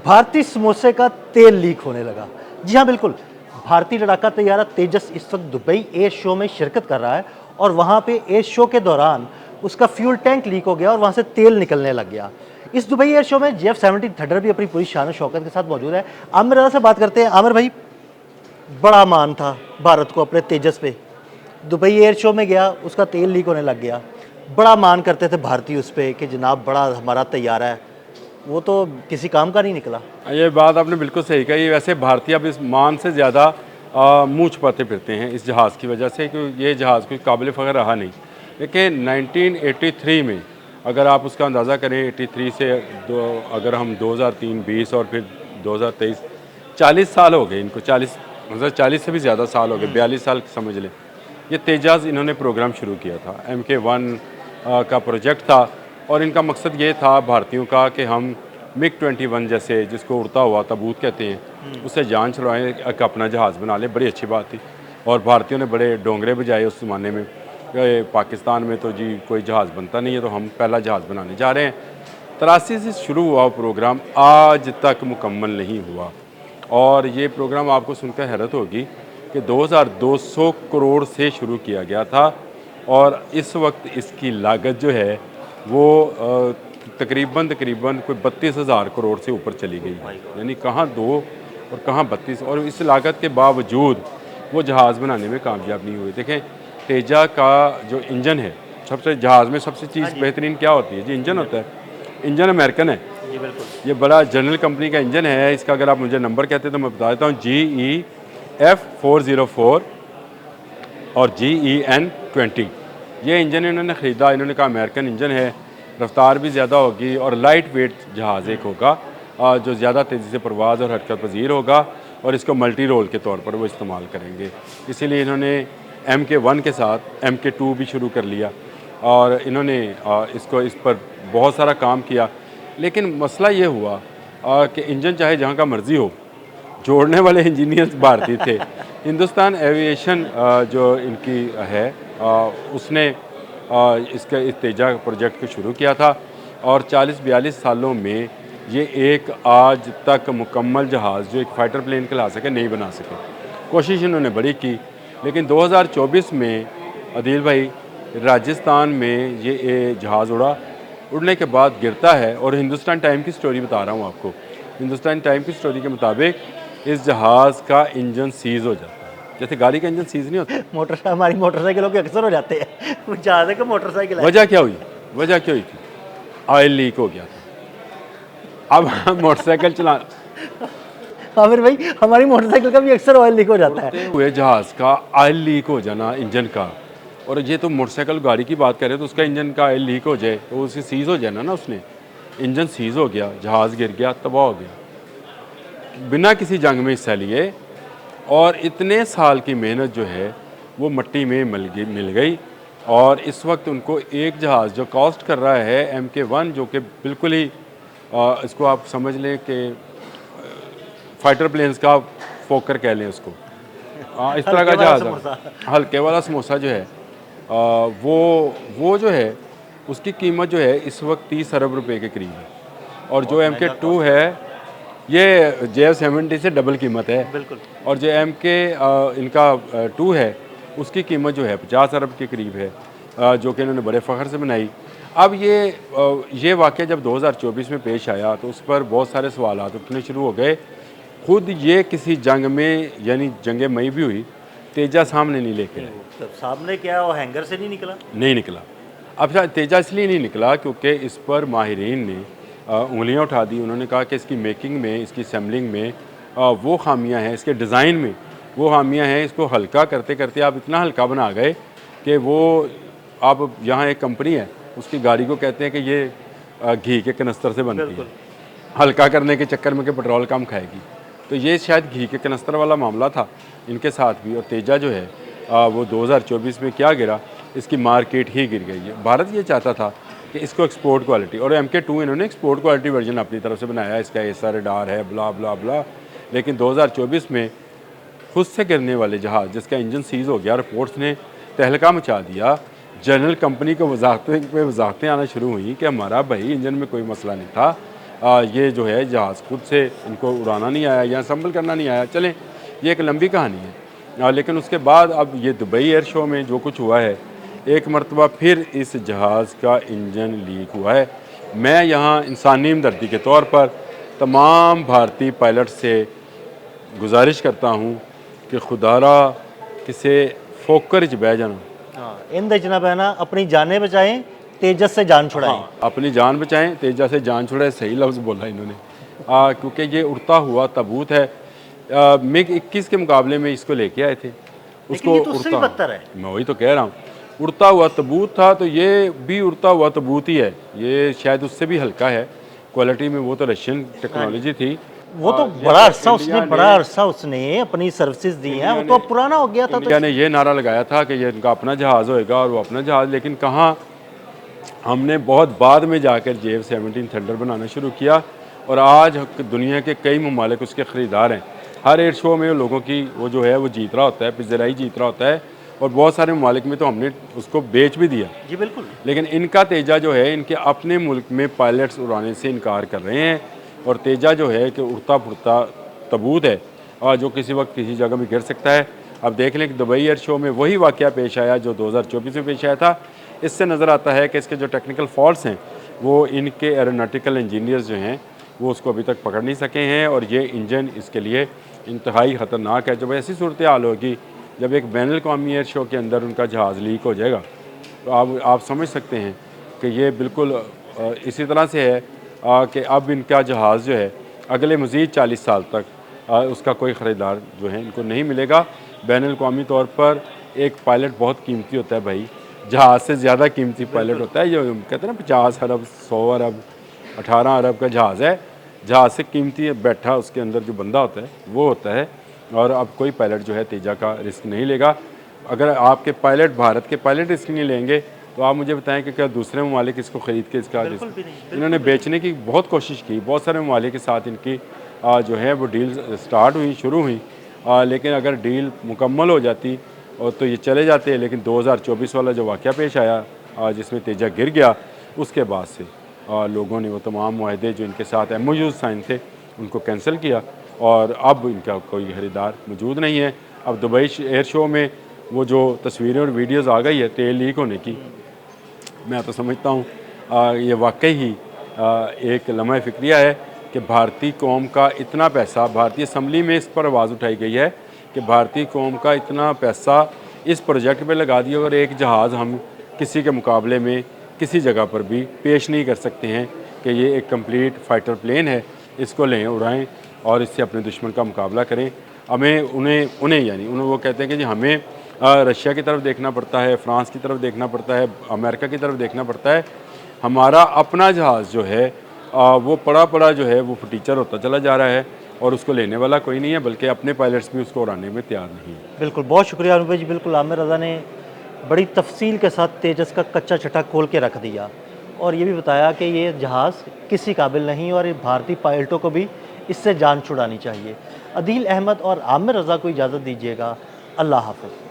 भारतीय समोसे का तेल लीक होने लगा। जी हाँ, बिल्कुल। भारतीय लड़ाका तैयारा तेजस इस वक्त दुबई एयर शो में शिरकत कर रहा है और वहाँ पे एयर शो के दौरान उसका फ्यूल टैंक लीक हो गया और वहाँ से तेल निकलने लग गया। इस दुबई एयर शो में JF-17 थंडर भी अपनी पूरी शान और शौकत के साथ मौजूद है। आमिर रज़ा से बात करते हैं। आमिर भाई, बड़ा मान था भारत को अपने तेजस पे। दुबई एयर शो में गया, उसका तेल लीक होने लग गया। बड़ा मान करते थे भारतीय उस पे कि जनाब बड़ा हमारा तैयारा है, वो तो किसी काम का नहीं निकला। ये बात आपने बिल्कुल सही कही। वैसे भारतीय अब इस मान से ज़्यादा मुँह छुपाते फिरते हैं इस जहाज़ की वजह से, क्योंकि ये जहाज़ कोई काबिल फ़ख्र रहा नहीं। देखिए 1983 में अगर आप उसका अंदाज़ा करें, 83 से अगर हम 2003, 20 और फिर 2023, 40 साल हो गए इनको। 40 मतलब 40 से भी ज़्यादा साल हो गए, 42 साल समझ लें। ये तेजाज़ इन्होंने प्रोग्राम शुरू किया था, MK1 का प्रोजेक्ट था और इनका मकसद ये था भारतीयों का कि हम MiG-21 जैसे, जिसको उड़ता हुआ ताबूत कहते हैं, उससे जान छुड़वाएं, एक अपना जहाज़ बना लें। बड़ी अच्छी बात थी और भारतीयों ने बड़े डोंगरे बजाए उस ज़माने में कि पाकिस्तान में तो जी कोई जहाज़ बनता नहीं है, तो हम पहला जहाज़ बनाने जा रहे हैं। 83 से शुरू हुआ वो प्रोग्राम, आज तक मुकम्मल नहीं हुआ। और ये प्रोग्राम आपको सुनकर हैरत होगी कि 2200 करोड़ से शुरू किया गया था और इस वक्त इसकी लागत जो है वो तकरीबन कोई 32,000 करोड़ से ऊपर चली गई। यानी कहाँ 2 और कहाँ 32, और इस लागत के बावजूद वो जहाज़ बनाने में कामयाब नहीं हुए। देखें तेजा का जो इंजन है, सबसे जहाज़ में सबसे चीज़ बेहतरीन क्या होती है जी? इंजन होता है। इंजन अमेरिकन है जी बिल्कुल। ये बड़ा जनरल कंपनी का इंजन है। इसका अगर आप मुझे नंबर कहते हैं तो मैं बता देता हूँ, GEF404 और GEN20। ये इंजन इन्होंने ख़रीदा। इन्होंने कहा अमेरिकन इंजन है, रफ्तार भी ज़्यादा होगी और लाइट वेट जहाज़ एक होगा जो ज़्यादा तेज़ी से परवाज़ और हरकत पजीर होगा और इसको मल्टी रोल के तौर पर वो इस्तेमाल करेंगे। इसीलिए इन्होंने MK1 के साथ MK2 भी शुरू कर लिया और इन्होंने इस पर बहुत सारा काम किया। लेकिन मसला ये हुआ कि इंजन चाहे जहाँ का मर्ज़ी हो, जोड़ने वाले इंजीनियर्स भारतीय थे। हिंदुस्तान एविएशन जो इनकी है उसने इसका इस तेजा प्रोजेक्ट को शुरू किया था और 40-42 सालों में ये एक आज तक मुकम्मल जहाज़ जो एक फ़ाइटर प्लेन कहला सके नहीं बना सके। कोशिश इन्होंने बड़ी की, लेकिन 2024 में अदील भाई राजस्थान में ये जहाज़ उड़ने के बाद गिरता है। और हिंदुस्तान टाइम की स्टोरी बता रहा हूँ आपको। हिंदुस्तान टाइम की स्टोरी के मुताबिक इस जहाज़ का इंजन सीज़ हो जाता है, जैसे गाड़ी का इंजन सीज़ नहीं होता। हमारी मोटरसाइकिलों के अक्सर हो जाते हैं। वो जहाज़ है कि मोटरसाइकिल है। वजह क्या हुई? वजह क्या हुई थी? ऑयल लीक हो गया था। अब मोटरसाइकिल चला आमिर भाई, हमारी मोटरसाइकिल का भी अक्सर ऑयल लीक हो जाता है। हुए जहाज़ का ऑयल लीक हो जाना इंजन का, और ये तो मोटरसाइकिल गाड़ी की बात करें तो उसका इंजन का ऑयल लीक हो जाए तो उसकी सीज़ हो जाना ना। उसने इंजन सीज़ हो गया, जहाज़ गिर गया, तबाह हो गया बिना किसी जंग में हिस्सा लिए। और इतने साल की मेहनत जो है वो मिट्टी में मिल गई। और इस वक्त उनको एक जहाज़ जो कॉस्ट कर रहा है MK1, जो कि बिल्कुल ही इसको आप समझ लें कि फ़ाइटर प्लेन्स का फोकर कह लें उसको, इस तरह का जहाज़, हल्के वाला समोसा जो है वो जो है उसकी कीमत जो है इस वक्त 30 अरब रुपए के करीब है। और जो MK2 है ये JF-70 से डबल कीमत है बिल्कुल। और जो इनका 2 है उसकी कीमत जो है 50 अरब के करीब है, जो कि इन्होंने बड़े फ़ख्र से बनाई। अब ये वाक़या जब 2024 में पेश आया तो उस पर बहुत सारे सवालात उठने शुरू हो गए। खुद ये किसी जंग में, यानी जंग मई भी हुई, तेजा सामने नहीं लेके आए। तो सामने क्या, वो हैंगर से नहीं निकला। अब शायद तेजा इसलिए नहीं निकला क्योंकि इस पर माहिरीन ने उंगलियां उठा दी। उन्होंने कहा कि इसकी मेकिंग में, इसकी असेंबलिंग में वो खामियां हैं, इसके डिज़ाइन में वो खामियां हैं। इसको हल्का करते करते आप इतना हल्का बना गए कि वो, आप यहाँ एक कंपनी है उसकी गाड़ी को कहते हैं कि ये घी के कनस्तर से बनती है, हल्का करने के चक्कर में कि पेट्रोल कम खाएगी। तो ये शायद घी के कनस्तर वाला मामला था इनके साथ भी। और तेजा जो है वो 2024 में क्या गिरा, इसकी मार्केट ही गिर गई है। भारत ये चाहता था कि इसको एक्सपोर्ट क्वालिटी, और MK2 इन्होंने एक्सपोर्ट क्वालिटी वर्जन अपनी तरफ से बनाया, इसका ऐसा रडार है, ब्ला ब्ला ब्ला। लेकिन 2024 में खुद से गिरने वाले जहाज़ जिसका इंजन सीज़ हो गया, रिपोर्ट्स ने तहलका मचा दिया। जनरल कंपनी को वजाहतें आना शुरू हुई कि हमारा भाई इंजन में कोई मसला नहीं था, ये जो है जहाज़ खुद से इनको उड़ाना नहीं आया या संभल करना नहीं आया। चलें, ये एक लंबी कहानी है। लेकिन उसके बाद अब ये दुबई एयर शो में जो कुछ हुआ है, एक मरतबा फिर इस जहाज़ का इंजन लीक हुआ है। मैं यहाँ इंसानी हमदर्दी के तौर पर तमाम भारतीय पायलट से गुजारिश करता हूँ कि खुदारा किसे फोकर च बह जाना, इंद च ना बहना, अपनी जानें बचाएं, तेजस से जान छुड़ाएं। अपनी जान बचाएं, तेजा से जान छुड़ाएं। सही लफ्ज़ बोला इन्होंने। क्योंकि ये उड़ता हुआ तबूत है। मिग 21 के मुकाबले में इसको लेके आए थे, लेकिन ये तो उससे भी बदतर है। मैं वही तो कह रहा हूँ, उड़ता हुआ तबूत था, तो ये भी उड़ता हुआ तबूत ही है। ये शायद उससे भी हल्का है क्वालिटी में। वो तो रशियन टेक्नोलॉजी थी। वो तो बड़ा अरसा उसने अपनी सर्विसेज दी हैं, वो तो अब पुराना हो गया था। इंडिया ने ये नारा लगाया था कि ये इनका अपना जहाज़ होएगा और वो अपना जहाज़, लेकिन कहाँ, हमने बहुत बाद में जाकर JF-17 थंडर बनाना शुरू किया और आज दुनिया के कई ममालिक उसके ख़रीदार हैं। हर एयर शो में लोगों की वो जो है वो जीत रहा होता है, पिज़्ज़ाई जीत रहा होता है, और बहुत सारे ममालिक में तो हमने उसको बेच भी दिया। जी बिल्कुल। लेकिन इनका तेजा जो है, इनके अपने मुल्क में पायलट्स उड़ाने से इनकार कर रहे हैं, और तेजा जो है कि उड़ता फुड़ता तबूत है और जो किसी वक्त किसी जगह भी गिर सकता है। अब देख लें कि दुबई एयर शो में वही वाक़या पेश आया जो 2024 में पेश आया था। इससे नज़र आता है कि इसके जो टेक्निकल फॉल्ट्स हैं वो इनके एरोनॉटिकल इंजीनियर्स जो हैं वो उसको अभी तक पकड़ नहीं सके हैं, और ये इंजन इसके लिए इंतहाई ख़तरनाक है। जब ऐसी सूरत हाल होगी, जब एक बैनुल अक़वामी एयर शो के अंदर उनका जहाज़ लीक हो जाएगा, तो आप समझ सकते हैं कि ये बिल्कुल इसी तरह से है कि अब इनका जहाज़ जो है अगले मज़ीद 40 साल तक उसका कोई ख़रीदार जो है इनको नहीं मिलेगा। बैनुल अक़वामी तौर पर एक पायलट बहुत कीमती होता है भाई, जहाज़ से ज़्यादा कीमती पायलट होता है। जो कहते हैं ना 50 अरब, 100 अरब, 18 अरब का जहाज़ है, जहाज़ से कीमती बैठा उसके अंदर जो बंदा होता है वो होता है। और अब कोई पायलट जो है तेजा का रिस्क नहीं लेगा। अगर आपके पायलट, भारत के पायलट रिस्क नहीं लेंगे, तो आप मुझे बताएं कि क्या दूसरे ममालिक इसको ख़रीद के इसका रिस्क, इन्होंने बेचने की बहुत कोशिश की। बहुत सारे ममालिक के साथ इनकी जो है वो डील स्टार्ट हुई, शुरू हुई, लेकिन अगर डील मुकम्मल हो जाती और तो ये चले जाते हैं। लेकिन 2024 वाला जो वाक़या पेश आया जिसमें तेजा गिर गया, उसके बाद से लोगों ने वो तमाम मुआहदे जो इनके साथ MOUs साइन थे उनको कैंसिल किया, और अब इनका कोई ख़रीदार मौजूद नहीं है। अब दुबई एयर शो में वो जो तस्वीरें और वीडियोज़ आ गई है तेल लीक होने की, मैं तो समझता हूँ ये वाकई ही एक लम्हा फ़िक्रिया है कि भारतीय कौम का इतना पैसा, भारतीय असम्बली में इस पर आवाज़ उठाई गई है कि भारतीय कौम का इतना पैसा इस प्रोजेक्ट पे लगा दिया, और एक जहाज़ हम किसी के मुकाबले में किसी जगह पर भी पेश नहीं कर सकते हैं कि ये एक कंप्लीट फ़ाइटर प्लेन है, इसको लें, उड़ाएं और इससे अपने दुश्मन का मुकाबला करें। हमें उन्हें यानी वो कहते हैं कि जी हमें रशिया की तरफ देखना पड़ता है, फ्रांस की तरफ देखना पड़ता है, अमेरिका की तरफ देखना पड़ता है। हमारा अपना जहाज़ जो है वो पड़ा जो है वो फटीचर होता चला जा रहा है, और उसको लेने वाला कोई नहीं है, बल्कि अपने पायलट्स भी उसको उड़ाने में तैयार नहीं है। बिल्कुल, बहुत शुक्रिया अनूप भाई जी। बिल्कुल, आमिर रज़ा ने बड़ी तफसील के साथ तेजस का कच्चा छटा खोल के रख दिया, और ये भी बताया कि ये जहाज़ किसी काबिल नहीं, और भारतीय पायलटों को भी इससे जान छुड़ानी चाहिए। अदील अहमद और आमिर रज़ा को इजाज़त दीजिएगा। अल्लाह हाफ़िज़।